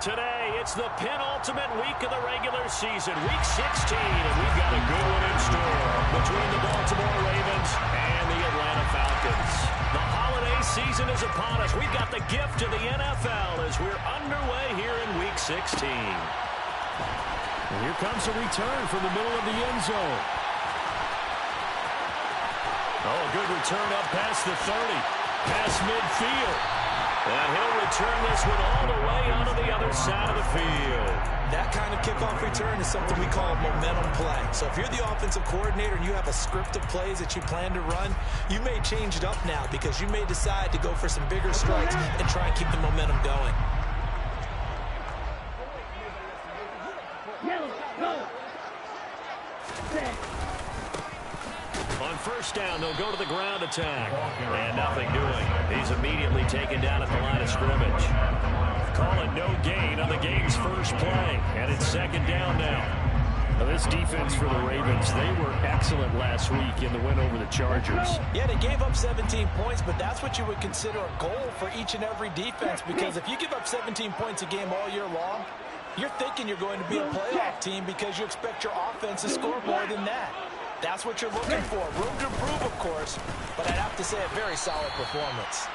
Today, it's the penultimate week of the regular season, week 16, and we've got a good one in store between the Baltimore Ravens and the Atlanta Falcons. The holiday season is upon us. We've got the gift of the NFL as we're underway here in week 16. And here comes a return from the middle of the end zone. Oh, a good return up past the 30, past midfield. And he'll return this one all the way onto the other side of the field. That kind of kickoff return is something we call a momentum play. So if you're the offensive coordinator and you have a script of plays that you plan to run, you may change it up now because you may decide to go for some bigger strikes and try and keep the momentum going. On first down, they'll go to the ground attack. And nothing doing. He's immediately taken down at the line of scrimmage. Call it no gain on the game's first play. And it's second down now. Now this defense for the Ravens, they were excellent last week in the win over the Chargers. Yeah, they gave up 17 points, but that's what you would consider a goal for each and every defense, because if you give up 17 points a game all year long, you're thinking you're going to be a playoff team because you expect your offense to score more than that. That's what you're looking for. Room to improve, of course, but I'd have to say a very solid performance.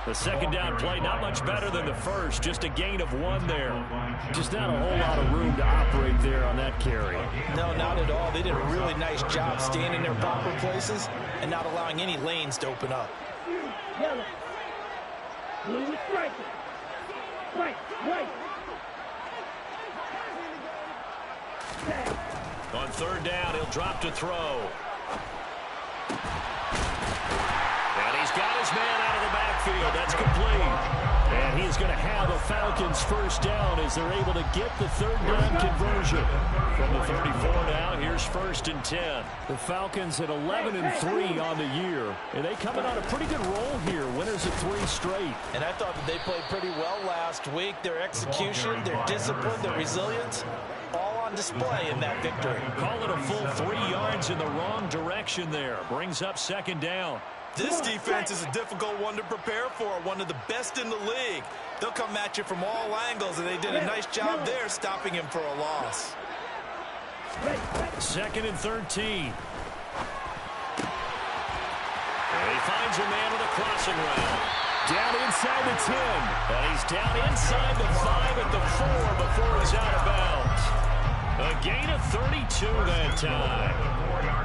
The second down play, not much better than the first. Just a gain of 1 there. Just not a whole lot of room to operate there on that carry. No, not at all. They did a really nice job staying in their proper places and not allowing any lanes to open up. On third down, he'll drop to throw. And he's got his man out of the backfield. That's complete. And he's going to have a Falcons first down as they're able to get the third down conversion. From the 34 now, here's first and 10. The Falcons at 11-3 on the year. And they coming on a pretty good roll here. Winners of 3 straight. And I thought that they played pretty well last week. Their execution, their discipline, their resilience, all on display in that victory. Call it a full 3 yards in the wrong direction there. Brings up second down. This defense is a difficult one to prepare for, one of the best in the league. They'll come at you from all angles, and they did a nice job there stopping him for a loss. Second and 13. And he finds a man with a crossing route. Down inside the 10. And he's down inside the 5 at the 4 before he's out of bounds. A gain of 32 that time.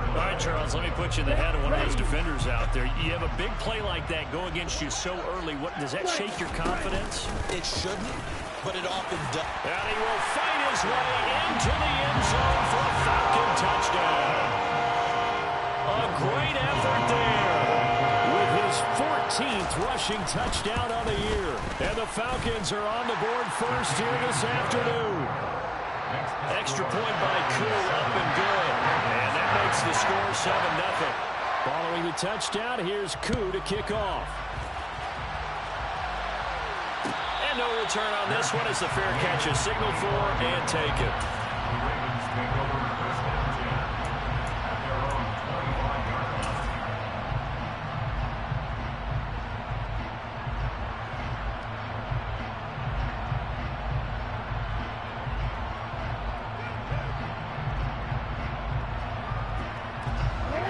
All right, Charles, let me put you in the head of one of those defenders out there. You have a big play like that go against you so early. Does that shake your confidence? It shouldn't, but it often does. And he will fight his way into the end zone for a Falcon touchdown. A great effort there. With his 14th rushing touchdown on the year. And the Falcons are on the board first here this afternoon. Extra point by Koo, up and good. And that makes the score 7-0. Following the touchdown, here's Koo to kick off. And no return on this one as the fair catch is signaled for and taken.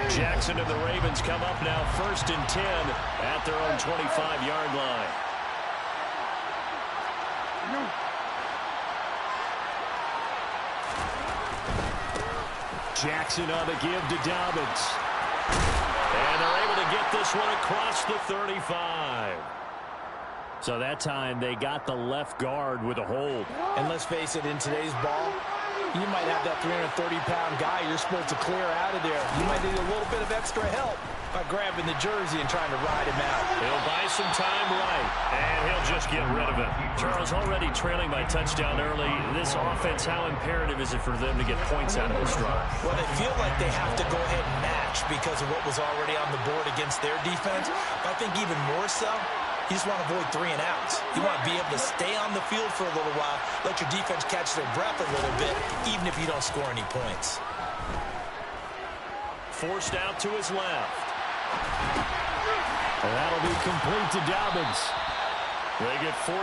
Jackson and the Ravens come up now first and 10 at their own 25-yard line. Jackson on the give to Dobbins. And they're able to get this one across the 35. So that time they got the left guard with a hold. And let's face it, in today's ball, you might have that 330-pound guy you're supposed to clear out of there. You might need a little bit of extra help by grabbing the jersey and trying to ride him out. He'll buy some time right, and he'll just get rid of it. Charles, already trailing by touchdown early. This offense, how imperative is it for them to get points out of this drive? Well, they feel like they have to go ahead and match because of what was already on the board against their defense. But I think even more so, you just want to avoid 3 and outs. You want to be able to stay on the field for a little while, let your defense catch their breath a little bit, even if you don't score any points. Forced out to his left. And that'll be complete to Dobbins. They get 14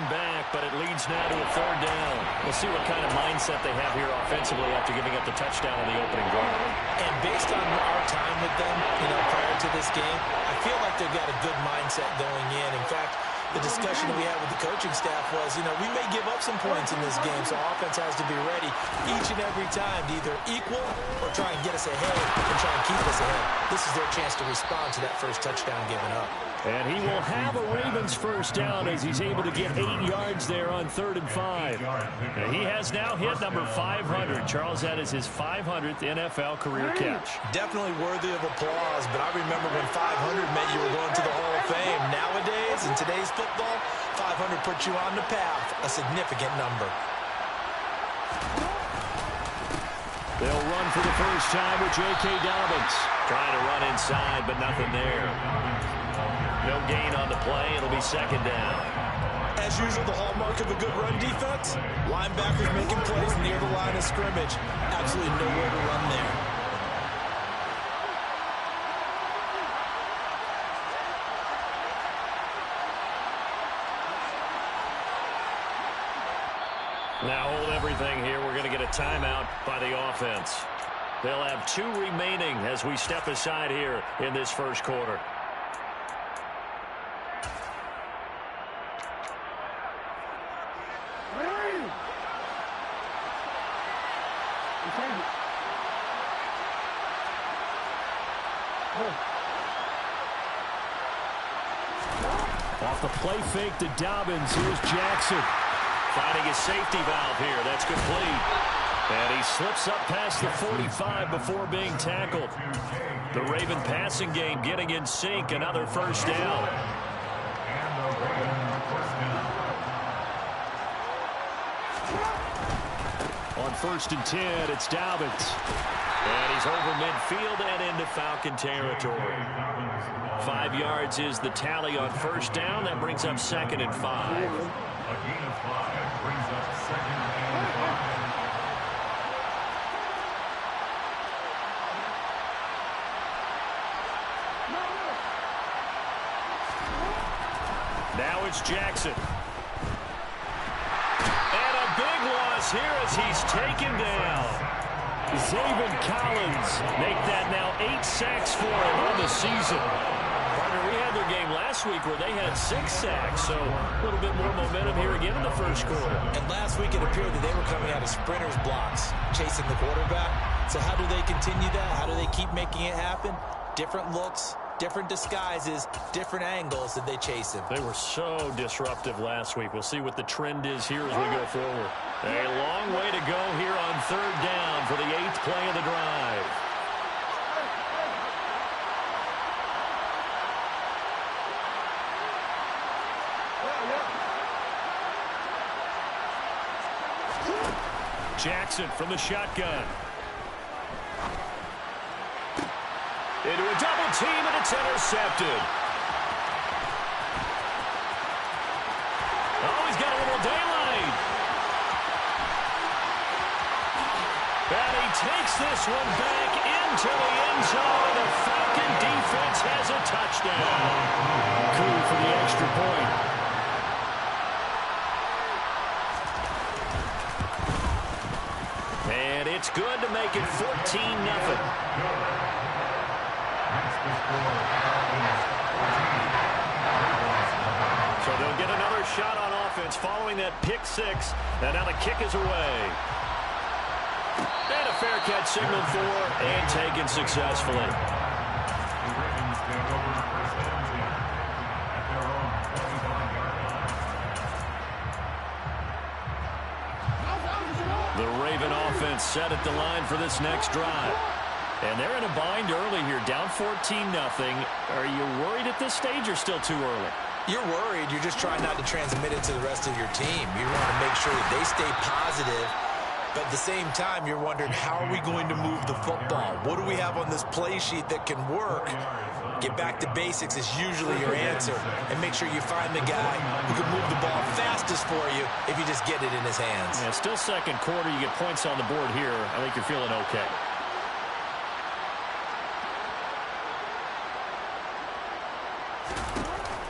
back, but it leads now to a 3rd down. We'll see what kind of mindset they have here offensively after giving up the touchdown on the opening drive. And based on our time with them, prior to this game, I feel like they've got a good mindset going in. In fact, the discussion that we had with the coaching staff was, we may give up some points in this game, so offense has to be ready each and every time to either equal or try and get us ahead and try and keep us ahead. This is their chance to respond to that first touchdown given up. And he will have a Ravens first down as he's able to get 8 yards there on 3rd and 5. And he has now hit number 500. Charles, that is his 500th NFL career catch. Definitely worthy of applause, but I remember when 500 meant you were going to the Hall of Fame. Nowadays, in today's football, 500 puts you on the path, a significant number. They'll run for the first time with J.K. Dobbins. Trying to run inside, but nothing there. No gain on the play. It'll be 2nd down. As usual, the hallmark of a good run defense, linebackers making plays near the line of scrimmage. Absolutely nowhere to run there. Now hold everything here. We're going to get a timeout by the offense. They'll have 2 remaining as we step aside here in this first quarter. Off the play fake to Dobbins. Here's Jackson. Finding his safety valve here. That's complete. And he slips up past the 45 before being tackled. The Raven passing game getting in sync. Another first down. On 1st and 10, it's Dobbins. And he's over midfield and into Falcon territory. 5 yards is the tally on first down. That brings up 2nd and 5. Now it's Jackson. And a big loss here as he's taken down. Zaven Collins make that now 8 sacks for him on the season. Partner, we had their game last week where they had 6 sacks, so a little bit more momentum here again in the first quarter. And last week it appeared that they were coming out of sprinters blocks, chasing the quarterback. So how do they continue that? How do they keep making it happen? Different looks, different disguises, different angles that they chase him. They were so disruptive last week. We'll see what the trend is here as we go forward. A long way to go here on 3rd down for the 8th play of the drive. Jackson from the shotgun. Into a double team, and it's intercepted. Oh, he's got a little daylight. And he takes this one back into the end zone. The Falcon defense has a touchdown. Coup for the extra point. And it's good to make it 14-0. So they'll get another shot on offense following that pick 6. And now the kick is away. And a fair catch signaled for and taken successfully. The Raven offense set at the line for this next drive. And they're in a bind early here, down 14-0. Are you worried at this stage or still too early? You're worried. You're just trying not to transmit it to the rest of your team. You want to make sure that they stay positive. But at the same time, you're wondering, how are we going to move the football? What do we have on this play sheet that can work? Get back to basics is usually your answer. And make sure you find the guy who can move the ball fastest for you if you just get it in his hands. Yeah, still second quarter. You get points on the board here. I think you're feeling okay.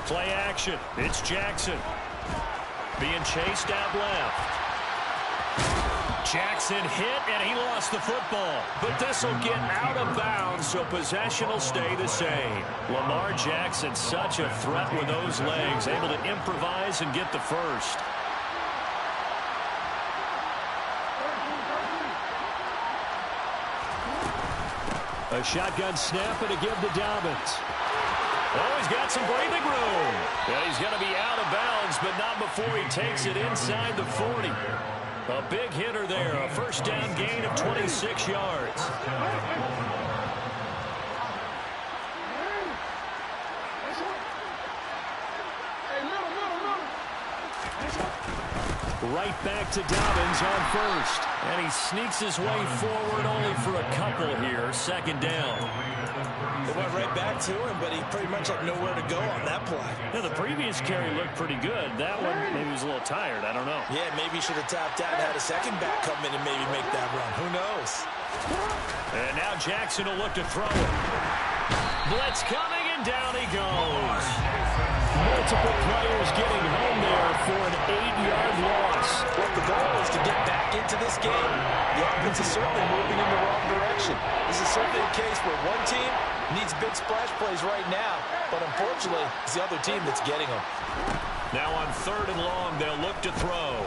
Play action. It's Jackson. Being chased out left. Jackson hit, and he lost the football. But this will get out of bounds, so possession will stay the same. Lamar Jackson, such a threat with those legs, able to improvise and get the first. A shotgun snap and a give to Dobbins. Oh, he's got some breathing room. And he's going to be out of bounds, but not before he takes it inside the 40. A big hitter there, a first down gain of 26 yards. Right back to Dobbins on first. And he sneaks his way forward only for a couple here, second down. They went right back to him, but he pretty much had nowhere to go on that play. Yeah, the previous carry looked pretty good. That one, maybe he was a little tired. I don't know. Yeah, maybe he should have tapped out and had a second back come in and maybe make that run. Who knows? And now Jackson will look to throw it. Blitz coming, and down he goes. Multiple players getting home there for an 8-yard loss. Well, the goal is to get back into this game. The offense is certainly moving in the wrong direction. This is certainly a case where one team needs big splash plays right now, but unfortunately, it's the other team that's getting them. Now on 3rd and long, they'll look to throw.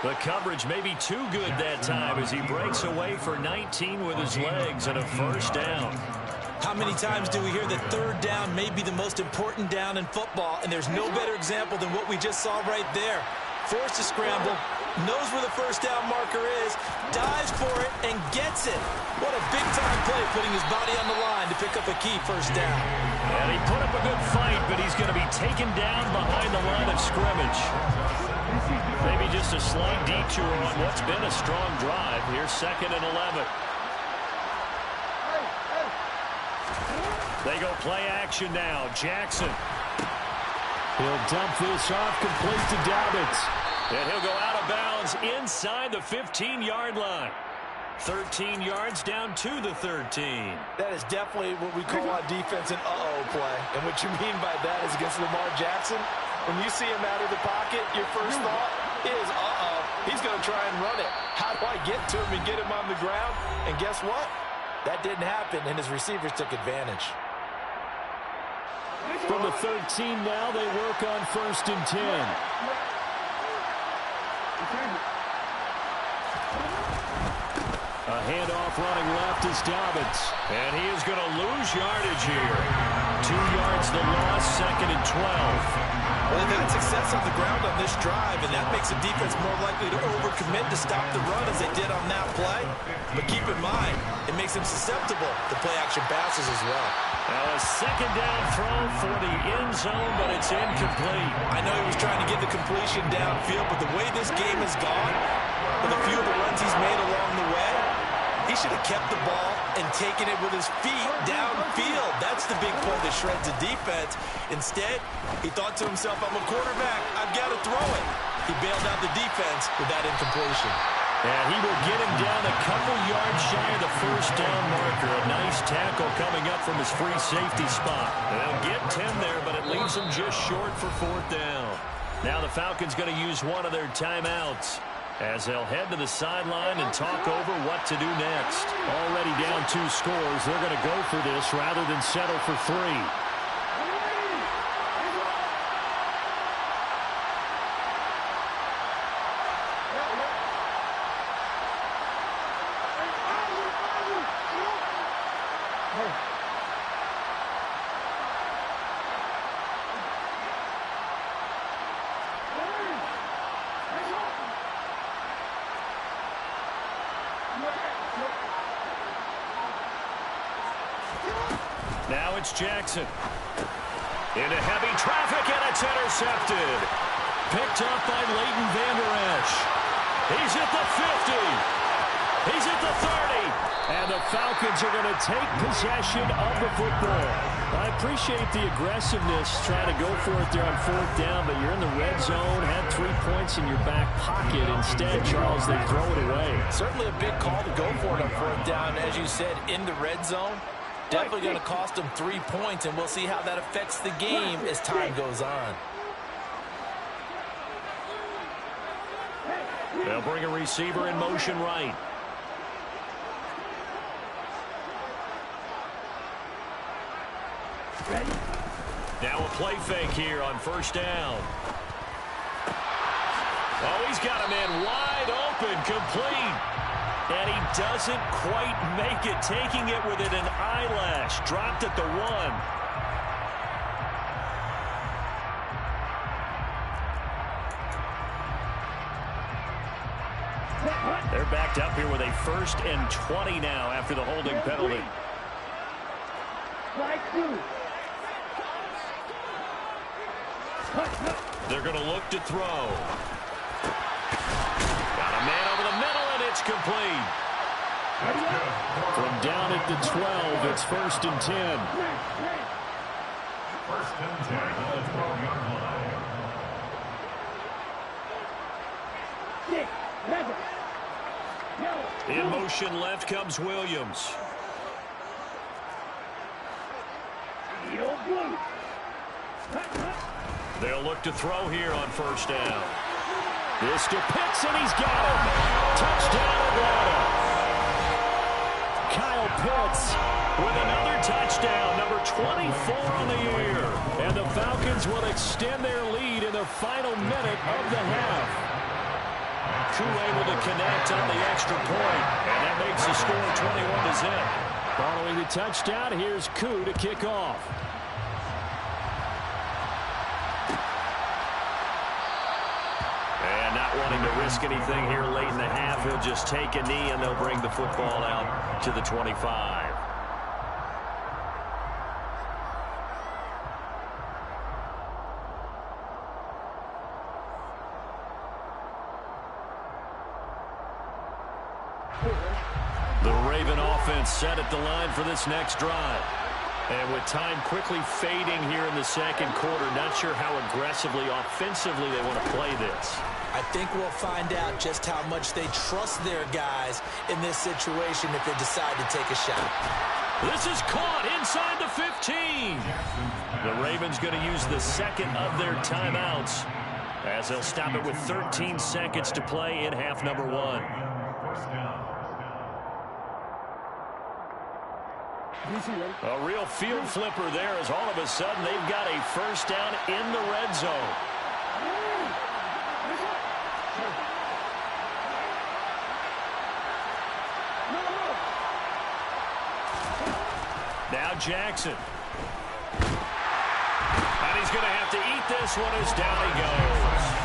The coverage may be too good that time as he breaks away for 19 with his legs and a first down. How many times do we hear that third down may be the most important down in football, and there's no better example than what we just saw right there. Forced to scramble, knows where the first down marker is, dives for it, and gets it. What a big-time play, putting his body on the line to pick up a key first down. And he put up a good fight, but he's going to be taken down behind the line of scrimmage. Maybe just a slight detour on what's been a strong drive. Here's 2nd and 11. They go play action now. Jackson. He'll dump this off, complete to Dobbins. And he'll go out of bounds inside the 15-yard line. 13 yards down to the 13. That is definitely what we call on defense an uh-oh play. And what you mean by that is against Lamar Jackson, when you see him out of the pocket, your first thought is, uh-oh, he's going to try and run it. How do I get to him and get him on the ground? And guess what? That didn't happen, and his receivers took advantage. From the 13 now, they work on 1st and 10. A handoff running left is Dobbins. And he is going to lose yardage here. 2 yards the loss, 2nd and 12. Well, they've had success on the ground on this drive, and that makes the defense more likely to overcommit to stop the run as they did on that play. But keep in mind, it makes them susceptible to play-action passes as well. Now a 2nd down throw for the end zone, but it's incomplete. I know he was trying to get the completion downfield, but the way this game has gone, with a few of the runs he's made along the way, he should have kept the ball and taken it with his feet downfield. That's the big play that shreds the defense. Instead, he thought to himself, I'm a quarterback, I've got to throw it. He bailed out the defense with that incompletion. And he will get him down a couple yards shy of the first down marker. A nice tackle coming up from his free safety spot. They'll get 10 there, but it leaves them just short for 4th down. Now the Falcons going to use one of their timeouts as they'll head to the sideline and talk over what to do next. Already down 2 scores. They're going to go for this rather than settle for 3. Now it's Jackson. Into heavy traffic, and it's intercepted. Picked up by Leighton Vander Esch. He's at the 50. He's at the 30. And the Falcons are going to take possession of the football. I appreciate the aggressiveness trying to go for it there on 4th down, but you're in the red zone, had 3 points in your back pocket. Instead, Charles, they throw it away. Certainly a big call to go for it on 4th down. As you said, in the red zone, definitely going to cost them 3 points, and we'll see how that affects the game as time goes on. They'll bring a receiver in motion right. Now a play fake here on 1st down. Oh, he's got a man wide open, complete. And he doesn't quite make it, taking it within an eyelash. Dropped at the 1. They're backed up here with a 1st and 20 now after the holding penalty. They're going to look to throw. Got a man over the middle, and it's complete. From down at the 12, it's 1st and 10. 1st and 10 on the 12-yard line. In motion left comes Williams. They'll look to throw here on 1st down. This to Pitts, and he's got him. Touchdown, Atlanta. Kyle Pitts With another touchdown, number 24 on the year. and the Falcons will extend their lead in the final minute of the half. Koo able to connect on the extra point, and that makes the score 21-0. Following the touchdown, here's Koo to kick off. And not wanting to risk anything here late in the half, he'll just take a knee, and they'll bring the football out to the 25. The Raven offense set at the line for this next drive. And with time quickly fading here in the second quarter, not sure how aggressively, offensively they want to play this. I think we'll find out just how much they trust their guys in this situation if they decide to take a shot. This is caught inside the 15. The Ravens going to use the second of their timeouts as they'll stop it with 13 seconds to play in half number 1. A real field flipper there as all of a sudden they've got a first down in the red zone. Now Jackson. And he's going to have to eat this one as down he goes.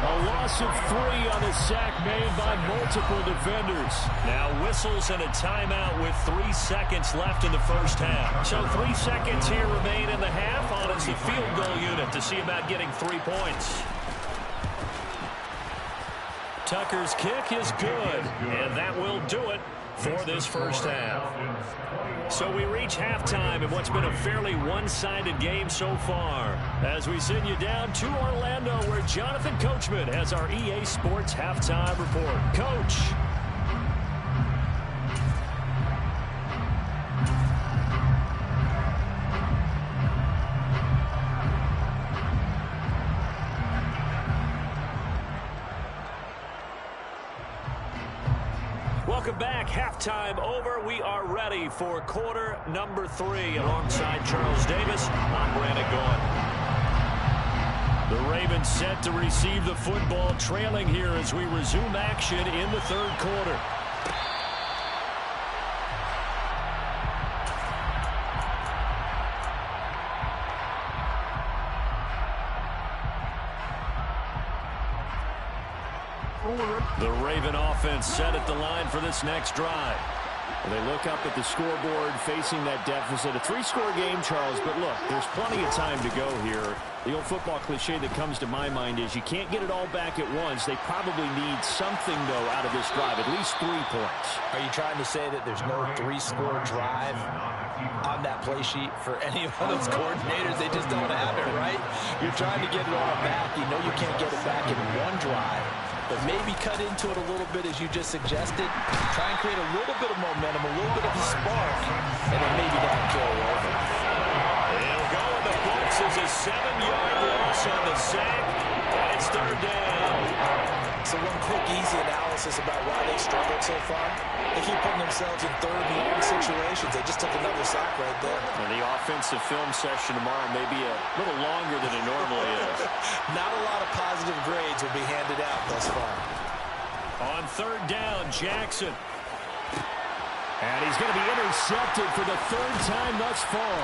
A loss of 3 on the sack made by multiple defenders. Now whistles and a timeout with 3 seconds left in the first half. So 3 seconds here remain in the half on as the field goal unit to see about getting 3 points. Tucker's kick is good, and that will do it for this first half. So we reach halftime in what's been a fairly one-sided game so far, as we send you down to Orlando, where Jonathan Coachman has our EA Sports halftime report. Coach. Welcome back. Halftime over. We are ready for quarter number 3. Alongside Charles Davis, I'm Brandon Gaughan. The Ravens set to receive the football, trailing here as we resume action in the third quarter. The Raven offense set at the line for this next drive. They look up at the scoreboard facing that deficit. A 3-score game, Charles, but look, there's plenty of time to go here. The old football cliche that comes to my mind is you can't get it all back at once. They probably need something, though, out of this drive, at least 3 points. Are you trying to say that there's no 3-score drive on that play sheet for any of those coordinators? They just don't have it, right? You're trying to get it all back. You know you can't get it back in one drive. But maybe cut into it a little bit, as you just suggested. Try and create a little bit of momentum, a little bit of a spark, and then maybe that'll carry over. It'll go in the books as a 7-yard loss on the sack, and it's 3rd down. So one quick, easy analysis about why they struggled so far. They keep putting themselves in 3rd and long situations. They just took another sack right there. And the offensive film session tomorrow may be a little longer than it normally is. Not a lot of positive grades will be handed out thus far. On 3rd down, Jackson. And he's going to be intercepted for the 3rd time thus far.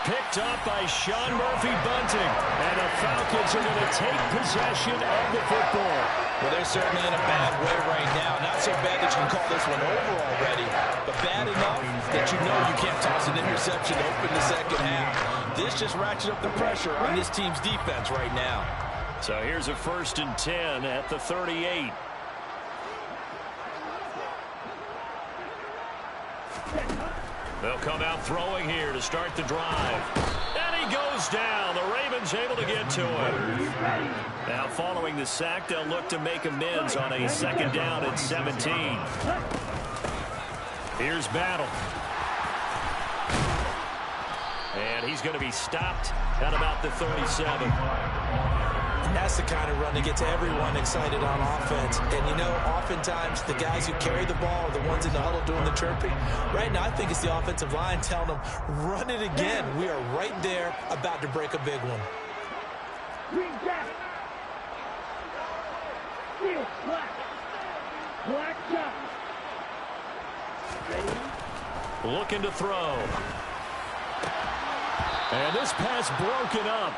Picked up by Sean Murphy-Bunting. And the Falcons are going to take possession of the football. Well, they're certainly in a bad way right now. Not so bad that you can call this one over already, but bad enough that you know you can't toss an interception to open the second half. This just ratchets up the pressure on this team's defense right now. So here's a 1st and 10 at the 38. They'll come out throwing here to start the drive. And he goes down. The Ravens able to get to him. Now following the sack, they'll look to make amends on a 2nd down and 17. Here's Battle. And he's going to be stopped at about the 37. That's the kind of run that gets everyone excited on offense. And, you know, oftentimes the guys who carry the ball are the ones in the huddle doing the chirping. Right now, I think it's the offensive line telling them, run it again. We are right there about to break a big one. Looking to throw. And this pass broken up.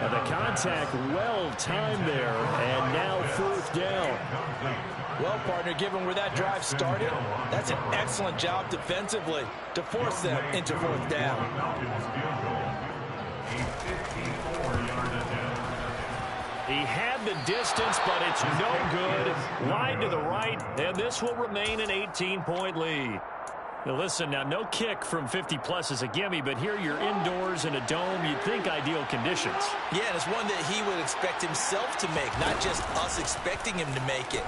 And the contact well timed there. And now 4th down. Well, partner, given where that drive started, that's an excellent job defensively to force them into 4th down. He had the distance, but it's no good. Wide to the right, and this will remain an 18-point lead. Now listen, now no kick from 50-plus is a gimme, but here you're indoors in a dome. You'd think ideal conditions. Yeah, and it's one that he would expect himself to make, not just us expecting him to make it.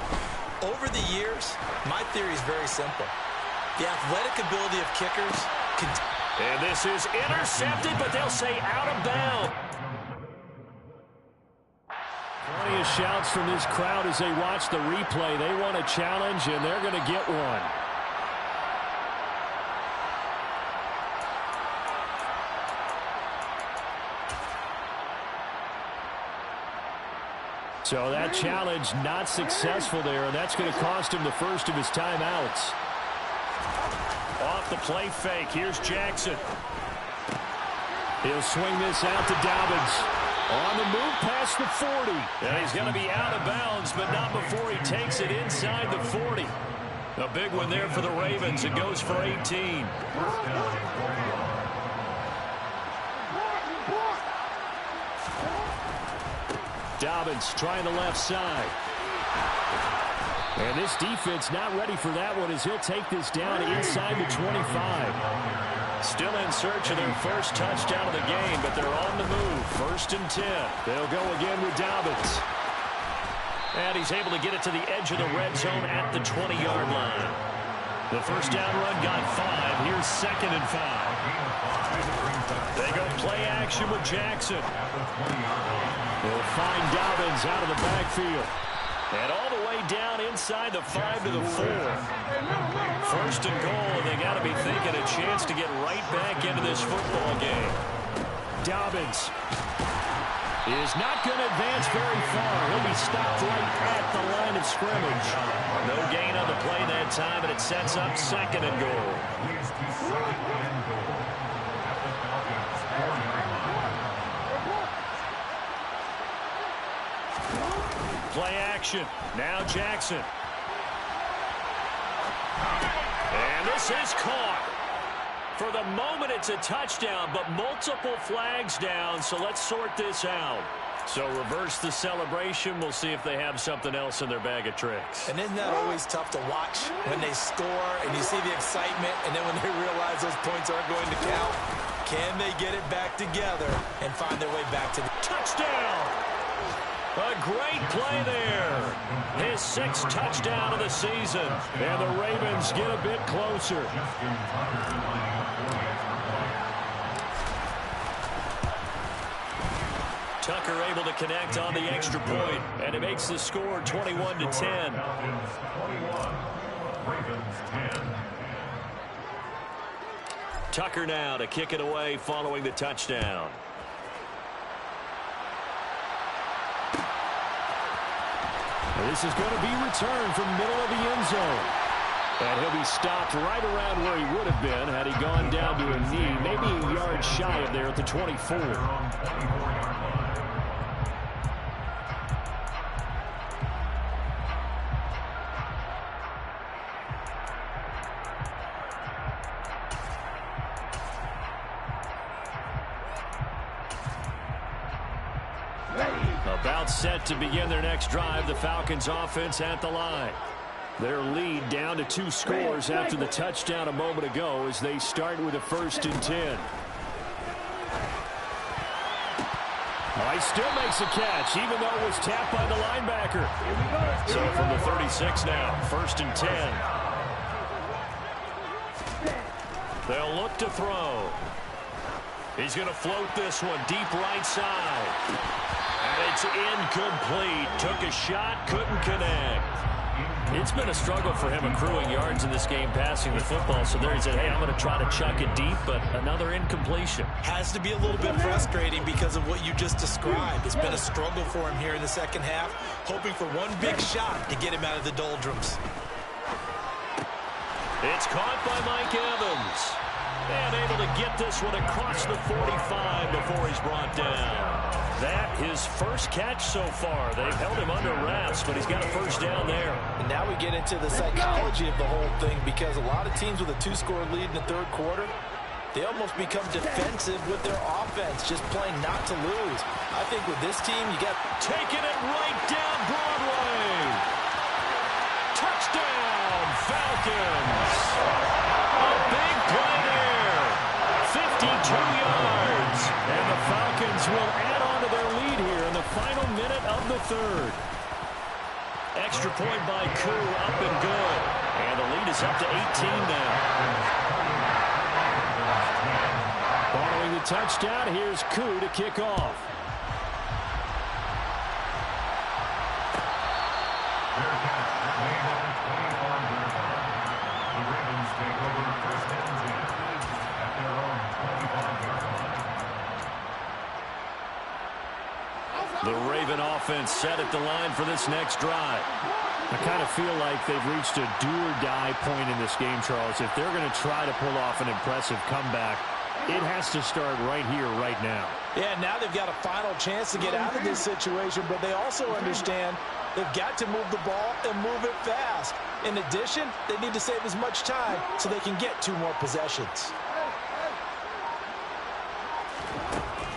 Over the years, my theory is very simple. The athletic ability of kickers can... And this is intercepted, but they'll say out of bounds. Plenty of shouts from this crowd as they watch the replay. They want a challenge, and they're going to get one. So that challenge not successful there, and that's going to cost him the first of his timeouts. Off the play fake, here's Jackson. He'll swing this out to Dobbins. On the move past the 40. And he's going to be out of bounds, but not before he takes it inside the 40. A big one there for the Ravens. It goes for 18. Dobbins trying the left side. And this defense not ready for that one as he'll take this down inside the 25. Still in search of their first touchdown of the game, but they're on the move. 1st and 10. They'll go again with Dobbins. And he's able to get it to the edge of the red zone at the 20-yard line. The first down run got 5. Here's 2nd and 5. They go play action with Jackson. They'll find Dobbins out of the backfield. And all the way down inside the 5 to the 4. 1st and goal, and they got to be thinking a chance to get right back into this football game. Dobbins is not going to advance very far. He'll be stopped right at the line of scrimmage. No gain on the play that time, and it sets up 2nd and goal. Play action. Now Jackson. And pass is caught. For the moment, it's a touchdown, but multiple flags down, so let's sort this out. So reverse the celebration. We'll see if they have something else in their bag of tricks. And isn't that always tough to watch when they score and you see the excitement, and then when they realize those points aren't going to count? Can they get it back together and find their way back to the touchdown? A great play there. His 6th touchdown of the season. And the Ravens get a bit closer. Tucker able to connect on the extra point, and it makes the score 21-10. Tucker now to kick it away following the touchdown. This is going to be returned from middle of the end zone. And he'll be stopped right around where he would have been had he gone down to a knee, maybe a yard shy of there at the 24. About set to begin their next drive, the Falcons offense at the line. Their lead down to 2 scores after the touchdown a moment ago as they start with a 1st and 10. Oh, he still makes a catch, even though it was tapped by the linebacker. So from the 36 now, 1st and 10. They'll look to throw. He's going to float this one deep right side. And it's incomplete. Took a shot, couldn't connect. It's been a struggle for him accruing yards in this game passing the football. So there he said, hey, I'm going to try to chuck it deep, but another incompletion. Has to be a little bit frustrating because of what you just described. It's been a struggle for him here in the second half, hoping for one big shot to get him out of the doldrums. It's caught by Mike Evans. And able to get this one across the 45 before he's brought down. That his first catch so far. They've held him under wraps, but he's got a 1st down there. And now we get into the psychology of the whole thing, because a lot of teams with a 2-score lead in the 3rd quarter, they almost become defensive with their offense, just playing not to lose. I think with this team, you got taking it right down Broadway. Touchdown, Falcons. A big play there. 52 yards. And the Falcons will add on to their lead here in the final minute of the 3rd. Extra point by Koo, up and good. And the lead is up to 18 now. Following the touchdown, here's Koo to kick off. The Raven offense set at the line for this next drive. I kind of feel like they've reached a do-or-die point in this game, Charles. If they're going to try to pull off an impressive comeback, it has to start right here, right now. Yeah, now they've got a final chance to get out of this situation, but they also understand they've got to move the ball and move it fast. In addition, they need to save as much time so they can get 2 more possessions.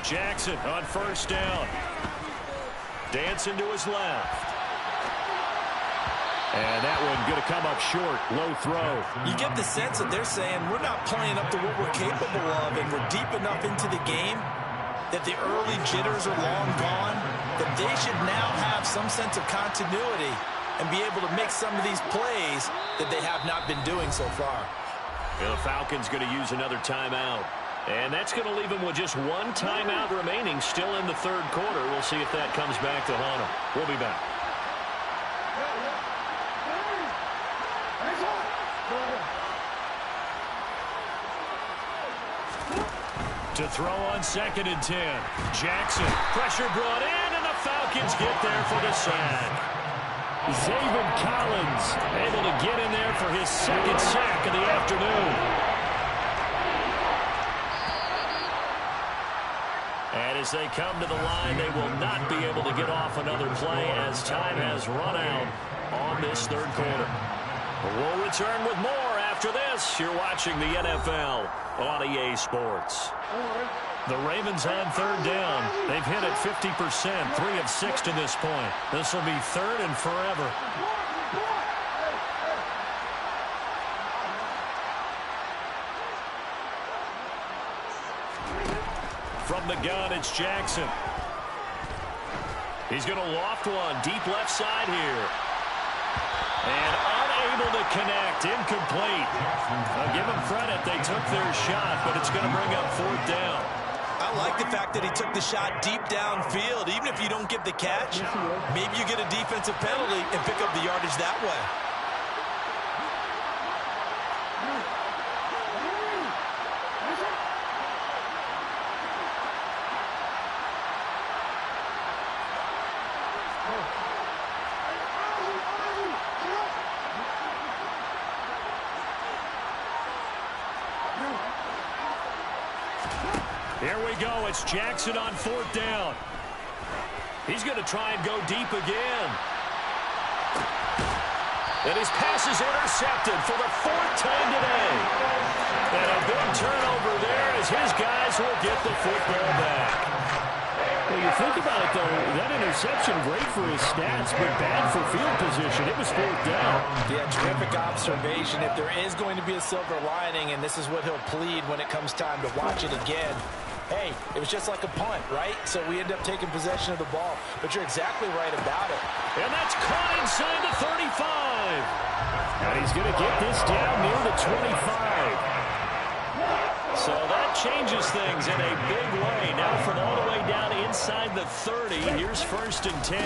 Jackson on 1st down. Dancing to his left. And that one going to come up short. Low throw. You get the sense that they're saying we're not playing up to what we're capable of, and we're deep enough into the game that the early jitters are long gone, that they should now have some sense of continuity and be able to make some of these plays that they have not been doing so far. The Falcons going to use another timeout. And that's going to leave them with just 1 timeout remaining still in the 3rd quarter. We'll see if that comes back to haunt them. We'll be back. To throw on 2nd and 10. Jackson, pressure brought in, and the Falcons get there for the sack. Zaven Collins able to get in there for his 2nd sack of the afternoon. And as they come to the line, they will not be able to get off another play as time has run out on this 3rd quarter. We'll return with more after this this. You're watching the NFL on EA Sports. The Ravens on third down. They've hit it 50%, 3 of 6 to this point. This will be third and forever. From the gun, it's Jackson. He's going to loft one, deep left side here. And unable to connect, incomplete. I'll give them credit, they took their shot, but it's going to bring up fourth down. I like the fact that he took the shot deep downfield. Even if you don't get the catch, maybe you get a defensive penalty and pick up the yardage that way. Here we go. It's Jackson on fourth down. He's going to try and go deep again. And his pass is intercepted for the 4th time today. And a big turnover there as his guys will get the football back. Well, you think about it, though, that interception, great for his stats, but bad for field position. It was fourth down. Yeah, terrific observation. If there is going to be a silver lining, and this is what he'll plead when it comes time to watch it again, hey, it was just like a punt, right? So we end up taking possession of the ball. But you're exactly right about it. And that's caught inside the 35. And he's going to get this down near the 25. So that changes things in a big way. Now from all the way down inside the 30, here's 1st and 10.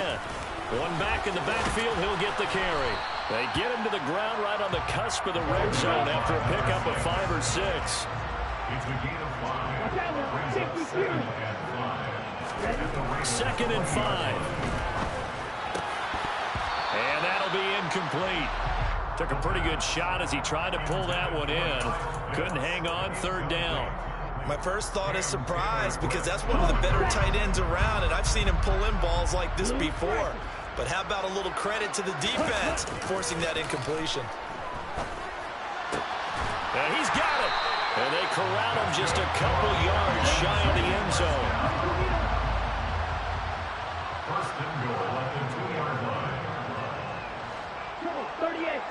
One back in the backfield, he'll get the carry. They get him to the ground right on the cusp of the red zone after a pickup of 5 or 6. It's a gain of 5. Brings up 7 and 5. 2nd and 5. And that'll be incomplete. Took a pretty good shot as he tried to pull that one in. Couldn't hang on, 3rd down. My first thought is surprise, because that's one of the better tight ends around, and I've seen him pull in balls like this before. But how about a little credit to the defense forcing that incompletion? And he's got it. And they corral him just a couple yards shy of the end zone. 1st and goal at the 2-yard line. 38.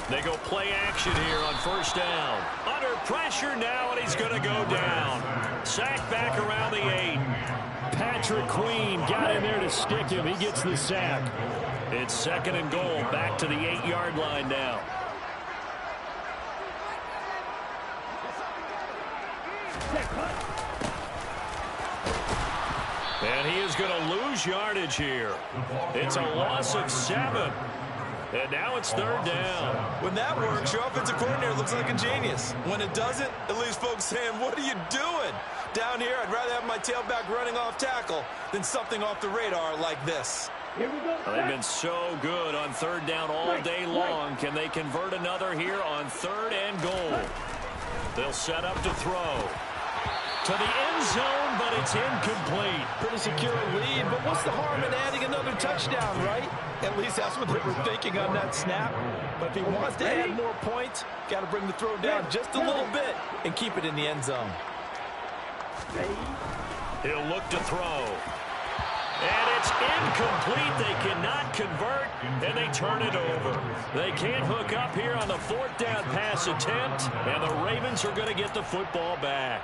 They go play action here on 1st down. Under pressure now, and he's going to go down. Sacked back around the 8. Patrick Queen got in there to stick him. He gets the sack. It's 2nd and goal, back to the 8-yard line now. And he is going to lose yardage here. It's a loss of 7. And now it's 3rd down. When that works, your offensive coordinator looks like a genius. When it doesn't, it leaves folks saying, what are you doing? Down here, I'd rather have my tailback running off tackle than something off the radar like this. Here we go. They've been so good on 3rd down all day long. Can they convert another here on 3rd and goal? They'll set up to throw. To the end zone, but it's incomplete. Pretty secure lead, but what's the harm in adding another touchdown, right? At least that's what they were thinking on that snap. But if he wants to add more points, got to bring the throw down just a little bit and keep it in the end zone. He'll look to throw. And it's incomplete. They cannot convert, and they turn it over. They can't hook up here on the 4th down pass attempt, and the Ravens are going to get the football back.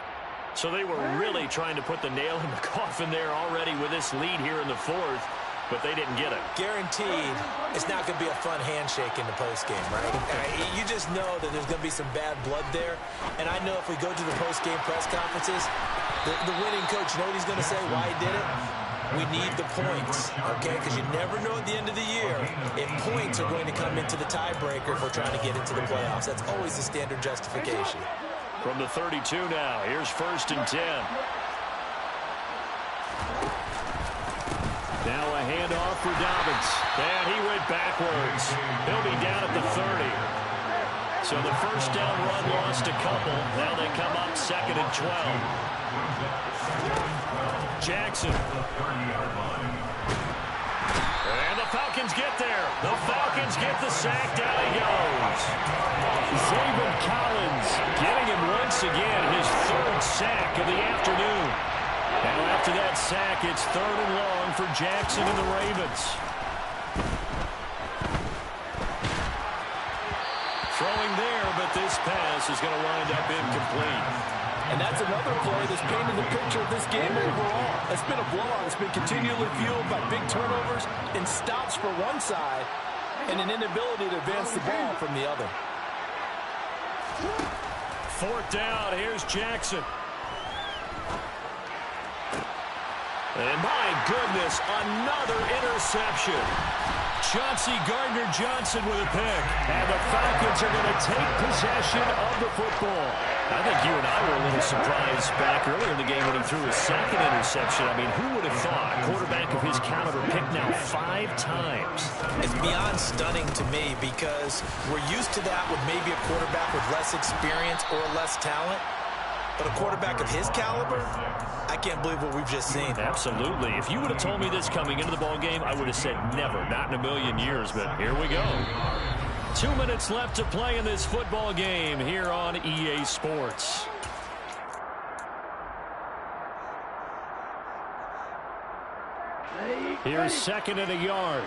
So they were really trying to put the nail in the coffin there already with this lead here in the 4th, but they didn't get it. Guaranteed, it's not going to be a fun handshake in the postgame, right? You just know that there's going to be some bad blood there. And I know if we go to the postgame press conferences, the winning coach, you know what he's going to say, why he did it? We need the points, okay? Because you never know at the end of the year if points are going to come into the tiebreaker if we're trying to get into the playoffs. That's always the standard justification. From the 32 now, here's 1st and 10. Now a handoff for Dobbins. And he went backwards. He'll be down at the 30. So the 1st down run lost a couple. Now they come up 2nd and 12. Jackson. And the Falcons get there. The Falcons get the sack. Down he goes. Zaven Collins getting him once again, his third sack of the afternoon. Now after that sack, it's 3rd and long for Jackson and the Ravens. Throwing there, but this pass is going to wind up incomplete. And that's another play that's painted the picture of this game overall. It's been a blowout. It's been continually fueled by big turnovers and stops for one side and an inability to advance the ball from the other. 4th down. Here's Jackson. And my goodness, another interception. Chauncey Gardner-Johnson with a pick. And the Falcons are going to take possession of the football. I think you and I were a little surprised back earlier in the game when he threw his second interception. I mean, who would have thought? Quarterback of his caliber picked now 5 times. It's beyond stunning to me because we're used to that with maybe a quarterback with less experience or less talent. But a quarterback of his caliber, I can't believe what we've just seen. Absolutely. If you would have told me this coming into the ball game, I would have said never, not in a million years. But here we go. 2 minutes left to play in this football game here on EA Sports. Here's 2nd and a yard.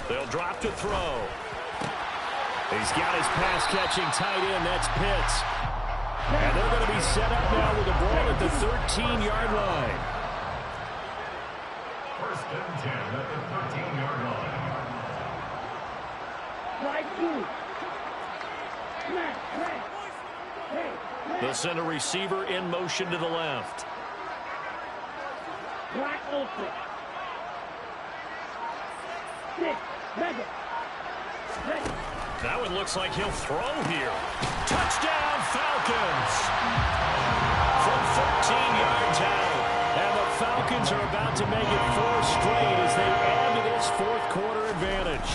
They'll drop to throw. He's got his pass-catching tight end. That's Pitts. And they're going to be set up now with the ball at the 13-yard line. 1st and 10 at the 13-yard line. They'll send a receiver in motion to the left. That one looks like he'll throw here. Touchdown, Falcons! From 13 yards out. And the Falcons are about to make it 4 straight as they add to this 4th quarter advantage.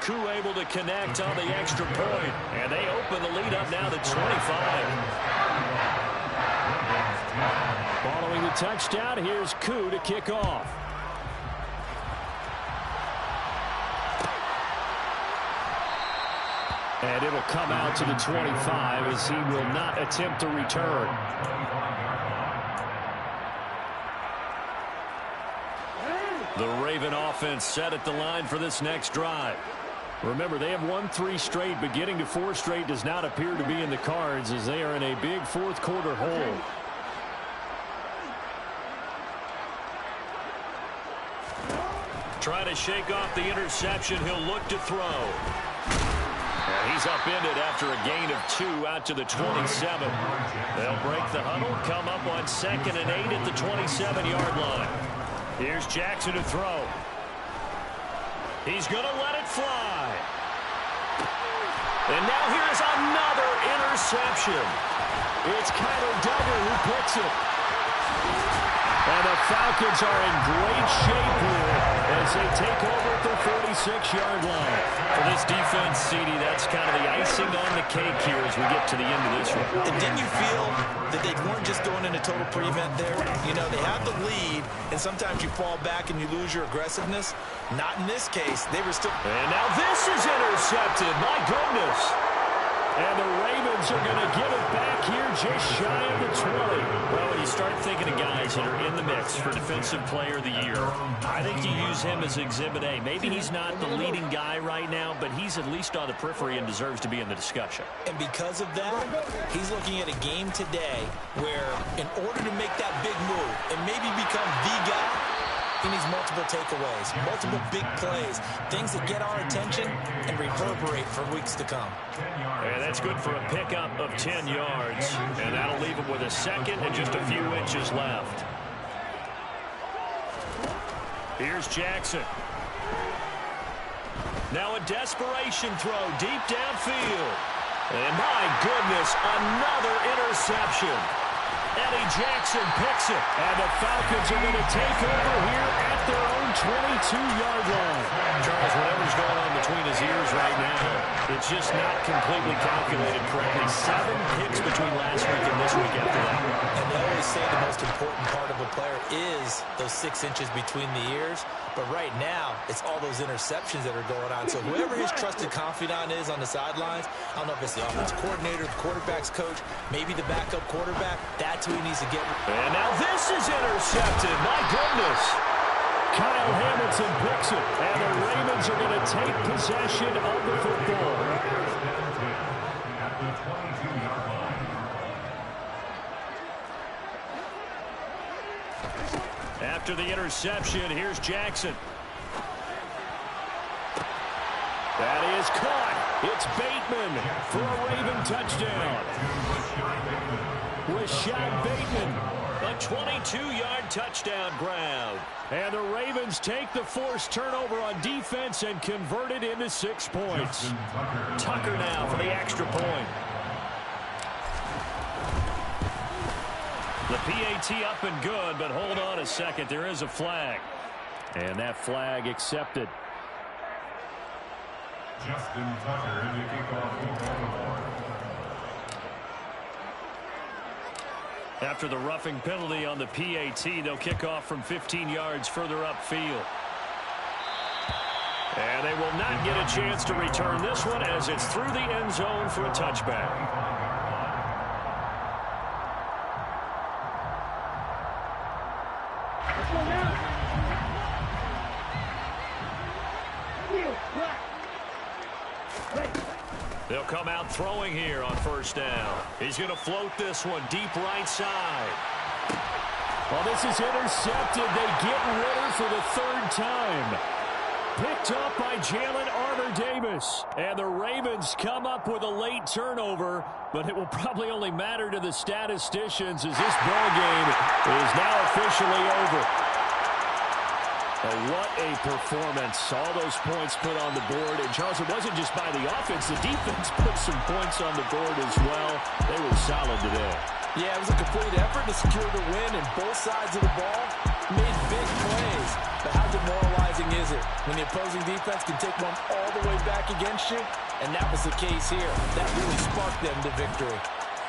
Koo able to connect on the extra point. And they open the lead up now to 25. Following the touchdown, here's Koo to kick off. And it'll come out to the 25 as he will not attempt to return. The Raven offense set at the line for this next drive. Remember, they have won 3 straight, but getting to 4 straight does not appear to be in the cards as they are in a big 4th quarter hole. Trying to shake off the interception. He'll look to throw. And he's upended after a gain of 2 out to the 27. They'll break the huddle, come up on 2nd and 8 at the 27-yard line. Here's Jackson to throw. He's going to let it fly. And now here's another interception. It's Kyler Duggar who picks it. And the Falcons are in great shape here as they take over at the 46-yard line. For this defense, CD, that's kind of the icing on the cake here as we get to the end of this one. And didn't you feel that they weren't just going into total prevent there? You know, they have the lead, and sometimes you fall back and you lose your aggressiveness. Not in this case. They were still... And now this is intercepted. My goodness. And the Ravens are going to give it back here just shy of the 20. Well, when you start thinking of guys that are in the mix for Defensive Player of the Year, I think you use him as Exhibit A. Maybe he's not the leading guy right now, but he's at least on the periphery and deserves to be in the discussion. And because of that, he's looking at a game today where in order to make that big move and maybe become the guy, he needs multiple takeaways, multiple big plays, things that get our attention and reverberate for weeks to come. And that's good for a pickup of 10 yards. And that'll leave him with a 2nd and just a few inches left. Here's Jackson. Now a desperation throw deep downfield. And my goodness, another interception. Eddie Jackson picks it. And the Falcons are going to take over here at their own 25. 22-yard line. Charles, whatever's going on between his ears right now, it's just not completely calculated correctly. 7 picks between last week and this week after that. And they always say the most important part of a player is those 6 inches between the ears. But right now, it's all those interceptions that are going on. So whoever his trusted confidant is on the sidelines, I don't know if it's the offensive coordinator, the quarterback's coach, maybe the backup quarterback, that's who he needs to get. And now this is intercepted. My goodness. Kyle Hamilton picks it, and the Ravens are going to take possession of the football. At the 22-yard line. After the interception, here's Jackson. That is caught. It's Bateman for a Raven touchdown. Rashad Bateman. A 22-yard touchdown ground. And the Ravens take the forced turnover on defense and convert it into 6 points. Tucker now for the extra point. The PAT up and good, but hold on a second. There is a flag. And that flag accepted. Justin Tucker in the kickoff. After the roughing penalty on the PAT, they'll kick off from 15 yards further upfield. And they will not get a chance to return this one as it's through the end zone for a touchback. They'll come out throwing here on first down. He's going to float this one deep right side. Well, this is intercepted. They get Ritter for the 3rd time. Picked up by Jalen Armour-Davis. And the Ravens come up with a late turnover, but it will probably only matter to the statisticians as this ball game is now officially over. Oh, what a performance. All those points put on the board. And, Charles, it wasn't just by the offense. The defense put some points on the board as well. They were solid today. Yeah, it was a complete effort to secure the win, and both sides of the ball made big plays. But how demoralizing is it when the opposing defense can take one all the way back against you? And that was the case here. That really sparked them to victory.